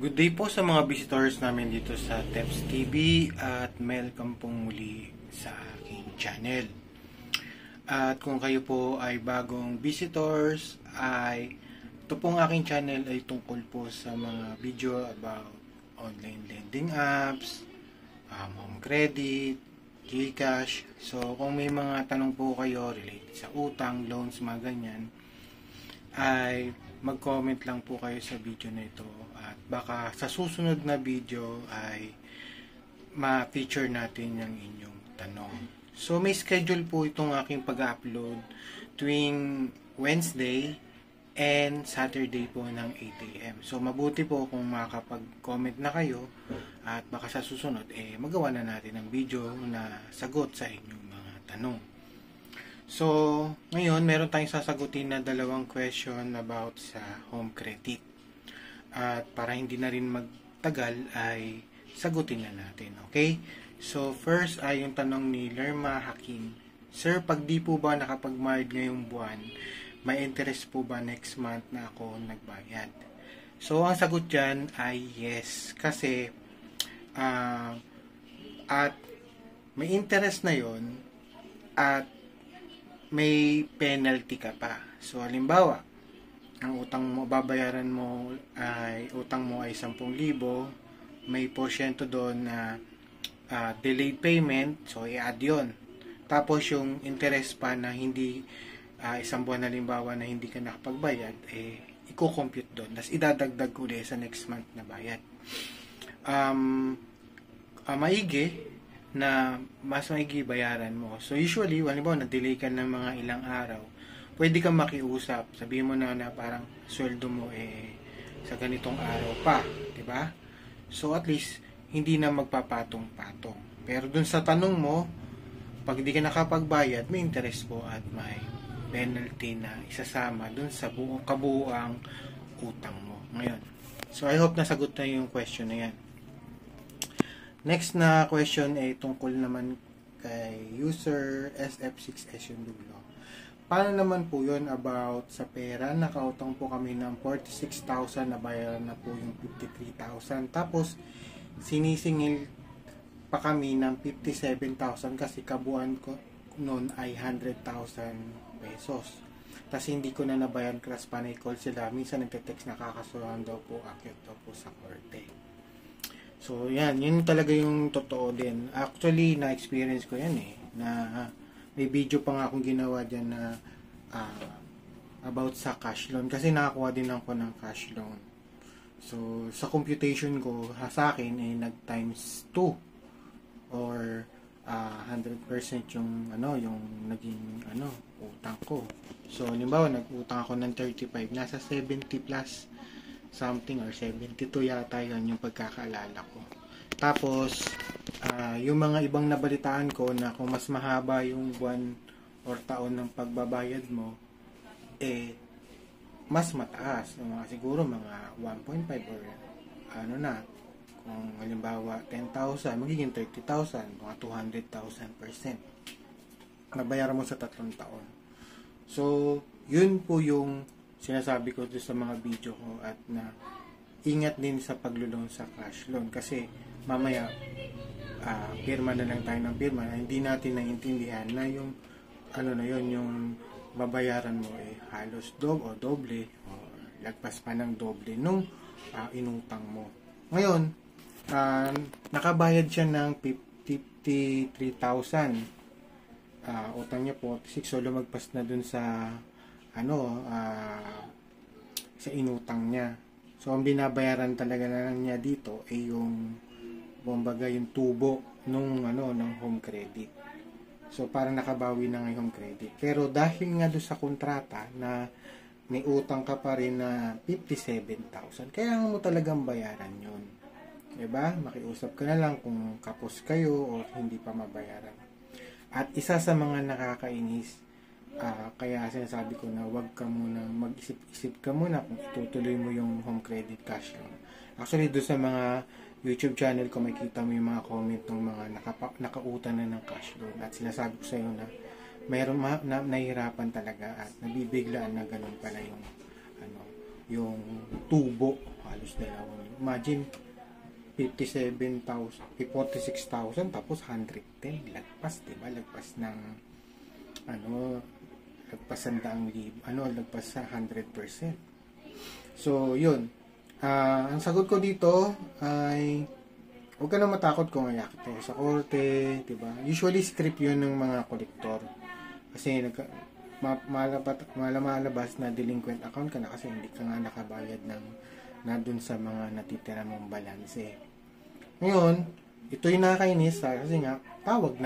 Good day po sa mga visitors namin dito sa Teps TV at welcome pong muli sa aking channel. At kung kayo po ay bagong visitors, ito pong aking channel ay tungkol po sa mga video about online lending apps, home credit, GCash. So kung may mga tanong po kayo related sa utang, loans, mga ganyan, ay mag-comment lang po kayo sa video na ito at baka sa susunod na video ay ma-feature natin yung inyong tanong. So may schedule po itong aking pag-upload tuwing Wednesday and Saturday po ng 8 AM. So mabuti po kung makakapag-comment na kayo at baka sa susunod magawa na natin ang video na sagot sa inyong mga tanong. So, ngayon, meron tayong sasagutin na dalawang question about sa home credit. At para hindi na rin magtagal, ay sagutin na natin. Okay? So, first ay yung tanong ni Lerma Hakim. Sir, pag di po ba nakapag-married ngayong buwan, may interest po ba next month na ako nagbayad? So, ang sagot dyan ay yes. Kasi, at may interest na yon at may penalty ka pa. So, halimbawa, ang utang mo, babayaran mo ay, utang mo ay 10,000, may porsyento doon na delayed payment, so i-add yun. Tapos yung interest pa na hindi, isang buwan halimbawa na hindi ka nakapagbayad, i-compute doon. Tapos idadagdag ulit sa next month na bayad. Maigi na mas maigi bayaran mo. So usually, halimbawa na-delay ka ng mga ilang araw, pwede kang makiusap. Sabihin mo na parang sweldo mo sa ganitong araw pa, 'di ba? So at least hindi na magpapatong-patong. Pero dun sa tanong mo, pag hindi ka nakapagbayad, may interest po at may penalty na isasama dun sa buong kabuuang utang mo. Ngayon, so I hope nasagot na yung question na yan. Next na question ay tungkol naman kay user SF6S yung dulo. Paano naman po yun about sa pera? Nakautang po kami ng 46,000, nabayaran na po yung 53,000. Tapos, sinisingil pa kami ng 57,000 kasi kabuuan ko noon ay 100,000 pesos. Tapos hindi ko na nabayan class panay call sila. Minsan nagte-text nakakasuhan daw po, akyat daw po sa korte. So, yun talaga yung totoo din. Actually, na-experience ko yan na may video pa nga akong ginawa dyan na about sa cash loan. Kasi nakakuha din ako ng cash loan. So, sa computation ko, sa akin, nag times 2 or 100% yung naging utang ko. So, halimbawa, nag-utang ako ng 35, nasa 70 plus something or 72 yata yun yung pagkakaalala ko. Tapos, yung mga ibang nabalitaan ko na kung mas mahaba yung buwan or taon ng pagbabayad mo, mas mataas. Siguro mga 1.5 or kung halimbawa 10,000, magiging 30,000, mga 200,000%. Mabayaran mo sa 3 taon. So, yun po yung sinasabi ko doon sa mga video ko at na ingat din sa paglulong sa cash loan kasi mamaya pirma na lang tayo ng pirma na hindi natin naiintindihan na yung yung babayaran mo halos doble o lagpas pa ng doble nung inutang mo. Ngayon, nakabayad siya ng 53,000. Utang niya po 46, so lumagpas na dun sa sa inutang niya. So, ang binabayaran talaga na niya dito ay yung yung tubo ng home credit. So, parang nakabawi na ng home credit. Pero dahil nga doon sa kontrata na may utang ka pa rin na 57,000, kaya mo talagang bayaran yun. Diba? Makiusap ka na lang kung kapos kayo o hindi pa mabayaran. At isa sa mga nakakainis, kaya sinasabi ko na wag ka muna, mag-isip-isip ka muna kung itutuloy mo yung home credit cash loan. Actually, doon sa mga YouTube channel ko, makikita mo yung mga comment ng mga nakautan na ng cash loan. At sinasabi ko sa iyo na mayroon nahihirapan talaga at nabibiglaan na ganun pala yung tubo. Halos tapos 2,000. Imagine, 57,000, 46,000, tapos 110. Lagpas, diba? Lagpas ng, lagpas sa lagpas sa 100%. So, yun. Ang sagot ko dito ay, huwag ka na matakot kung ayakit ako sa korte, diba? Usually, script yun ng mga kolektor. Kasi, malabas na delinquent account ka na kasi hindi ka nga nakabayad na dun sa mga natitira mong balanse. Ngayon, ito yung nakakainis kasi nga, tawag,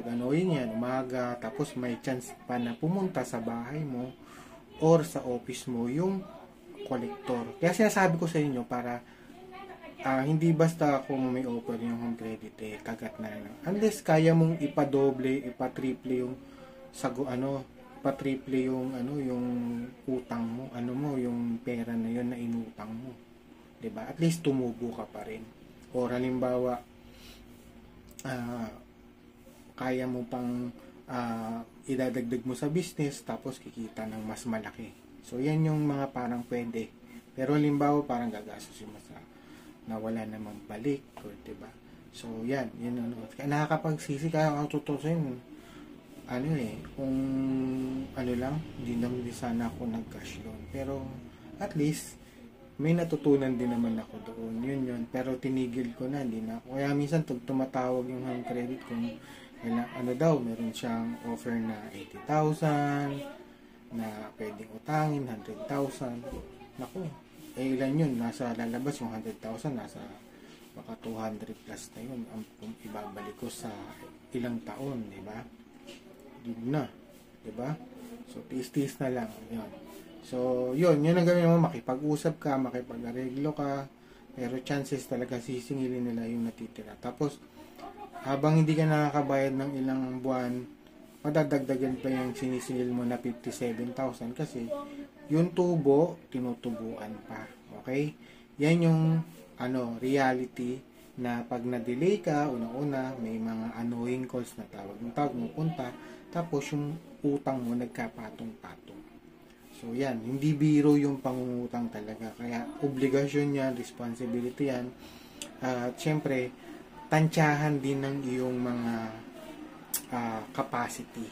annoying yan, umaga, tapos may chance pa na pumunta sa bahay mo or sa office mo yung collector. Kaya sinasabi ko sa inyo para hindi basta ako may offer yung home credit kagat na unless kaya mong ipadoble, ipatriple yung ipatriple yung yung utang mo, yung pera na yun na inutang mo. 'Di ba? At least tumubo ka pa rin. O halimbawa, kaya mo pang idadagdag mo sa business tapos kikita ng mas malaki. So, yan yung mga parang pwede. Pero halimbawa, parang gagastusin mo sa na wala namang balik. O, diba? So, yan. Kaya nakakapagsisi ka ang tutusin. Kung lang, hindi naman sana ako nag-cash loan. Pero, at least, may natutunan din naman ako doon. Yun. Pero tinigil ko na, hindi na ako. Kaya minsan tumatawag yung home credit kung meron siyang offer na 80,000 na pwedeng utangin, 100,000. Naku, ilan yun? Lalabas yung 100,000, nasa baka 200 plus na yun. Kung ibabalik ko sa ilang taon, di ba? Yun na, di ba? So, tiis-tiis na lang. Yun. So, yun ang gawin mo, makipag-usap ka, makipag-areglo ka, pero chances talaga sisingilin nila yung natitira. Tapos, habang hindi ka nakakabayad ng ilang buwan, madadagdagan pa yung sinisingil mo na 57,000 kasi yung tubo, tinutubuan pa. Okay? Yan yung reality na pag na-delay ka, una-una, may mga annoying calls na tawag mo punta, tapos yung utang mo nagkapatong-patong. So, yan. Hindi biro yung pangungutang talaga. Kaya, obligasyon yan, responsibility yan. At, syempre, tansyahan din ng iyong mga capacity.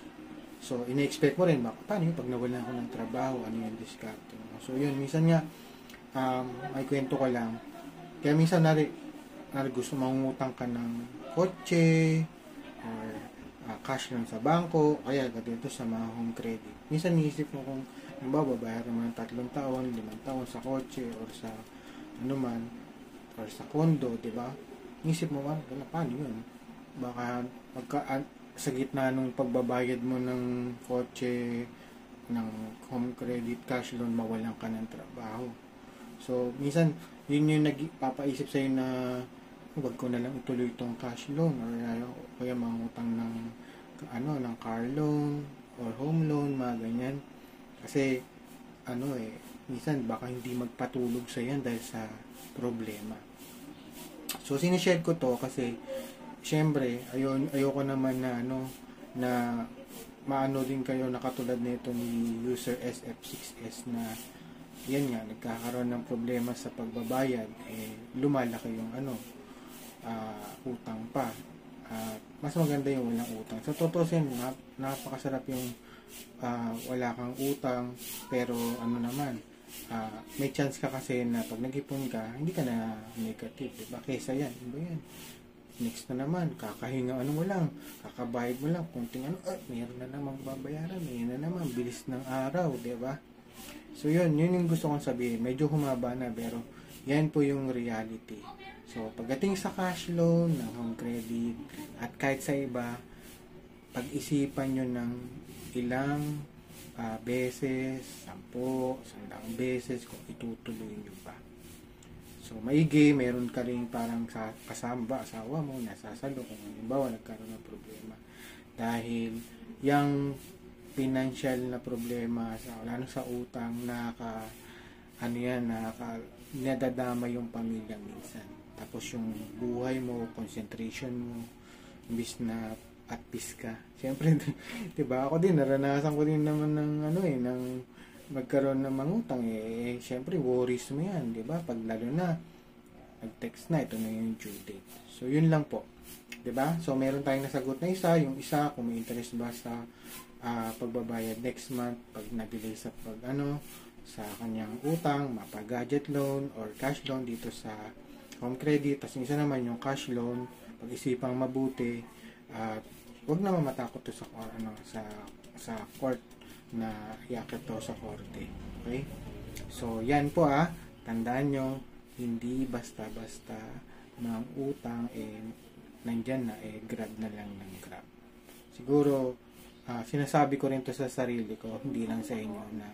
So, ina-expect mo rin, paano yung pag nawala ako ng trabaho, ano yung discount mo? So, yun. Minsan nga, may kwento ko lang. Kaya minsan, gusto mangungutang ka ng kotse, or cash lang sa bangko, kaya dito sa mga home credit. Minsan, niisip mo kung babayaran mo ng 3 taon, 5 taon sa kotse or sa or sa condo, di ba? Isip mo paano yun? Baka sa gitna ng pagbabayad mo ng kotse, ng home credit, cash loan, mawalan ka ng trabaho. So, minsan, yun yung nagpapaisip sa'yo na wag ko na lang ituloy itong cash loan or kaya mangutang ng car loan or home loan, mga ganyan. Kasi, minsan baka hindi magpatulog sa yan dahil sa problema. So, sinishare ko to kasi, syempre, ayoko naman na maano din kayo na katulad nito ni user SF6S na yan nga, nagkakaroon ng problema sa pagbabayad, lumalaki yung utang pa. Mas maganda yung walang utang. Sa totoo sin, napakasarap yung wala kang utang, pero may chance ka kasi na pag nag-ipon ka, hindi ka na negative, diba? Kesa yan, diba yan? Next na naman, kakahinga mo lang, kakabayad mo lang, kunting mayroon na namang babayaran, mayroon na naman, bilis ng araw, diba? So yun yung gusto kong sabihin, medyo humaba na, pero yan po yung reality. So, pagdating sa cash loan, ng home credit, at kahit sa iba, pag-isipan nyo ng ilang beses, 10, 100 beses kung itutuloy nyo ba. So, maigi, meron ka rin parang kasama, asawa mo, nasasalo kung halimbawa nagkaroon ng problema. Dahil yung financial na problema, lalo sa utang, nadadama yung pamilya minsan. Tapos yung buhay mo, concentration mo, imbis na at peace ka. Siyempre, diba, ako din, naranasan ko din naman ng magkaroon ng mangutang, syempre worries mo yan, di ba? Pag lalo na, nag-text na, ito na yung due date. So, yun lang po. Di ba? So, meron tayong nasagot na isa. Yung isa, kung may interest ba sa pagbabayad next month, pag na-delay sa sa kanyang utang, mapa-gadget loan or cash loan dito sa home credit. Tapos yung isa naman yung cash loan, pag-isipang mabuti, at huwag naman matakot to sa court na iakit to sa korte. Okay? So, yan po tandaan nyo, hindi basta-basta ng utang nandyan na, grab na lang ng grab. Siguro, sinasabi ko rin to sa sarili ko, hindi lang sa inyo na,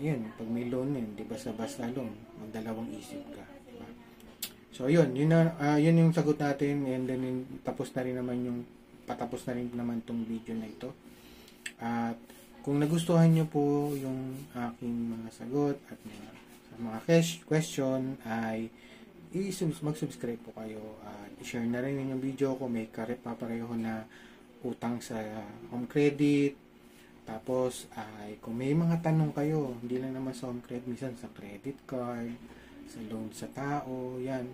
yun, pag may loan yun, di basta-basta loan, magdalawang isip ka. Diba? So, yun yung sagot natin, and then patapos na rin naman tong video na ito. At kung nagustuhan nyo po yung aking mga sagot at mga question, ay mag-subscribe po kayo at i-share na rin yung video ko. May papareho na utang sa home credit. Tapos ay kung may mga tanong kayo, hindi lang naman sa home credit, minsan sa credit card, sa loan sa tao, yan.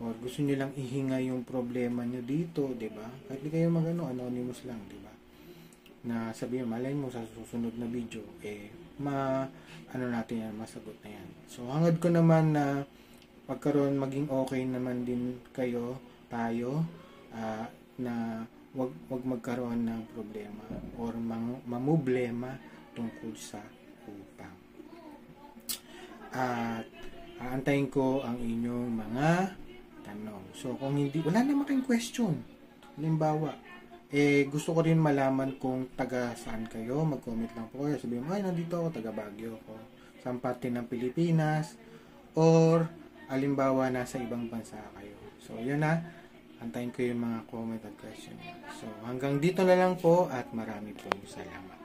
Or gusto nyo lang ihinga yung problema nyo dito, di ba? Kahit di kayo anonymous lang, di ba? Na sabihin, malay mo sa susunod na video, natin yan, masagot na yan. So, hangad ko naman na maging okay naman din tayo, na wag magkaroon ng problema or mamublema tungkol sa utang. At aantayin ko ang inyong mga tanong. So, kung wala naman kayong question, halimbawa, gusto ko rin malaman kung taga saan kayo, mag-comment lang po kayo. Sabihin mo, nandito ako, taga Baguio ako, saan parte ng Pilipinas, or halimbawa, nasa ibang bansa kayo. So, yun antayin ko yung mga comment at question. So, hanggang dito na lang po at marami pong salamat.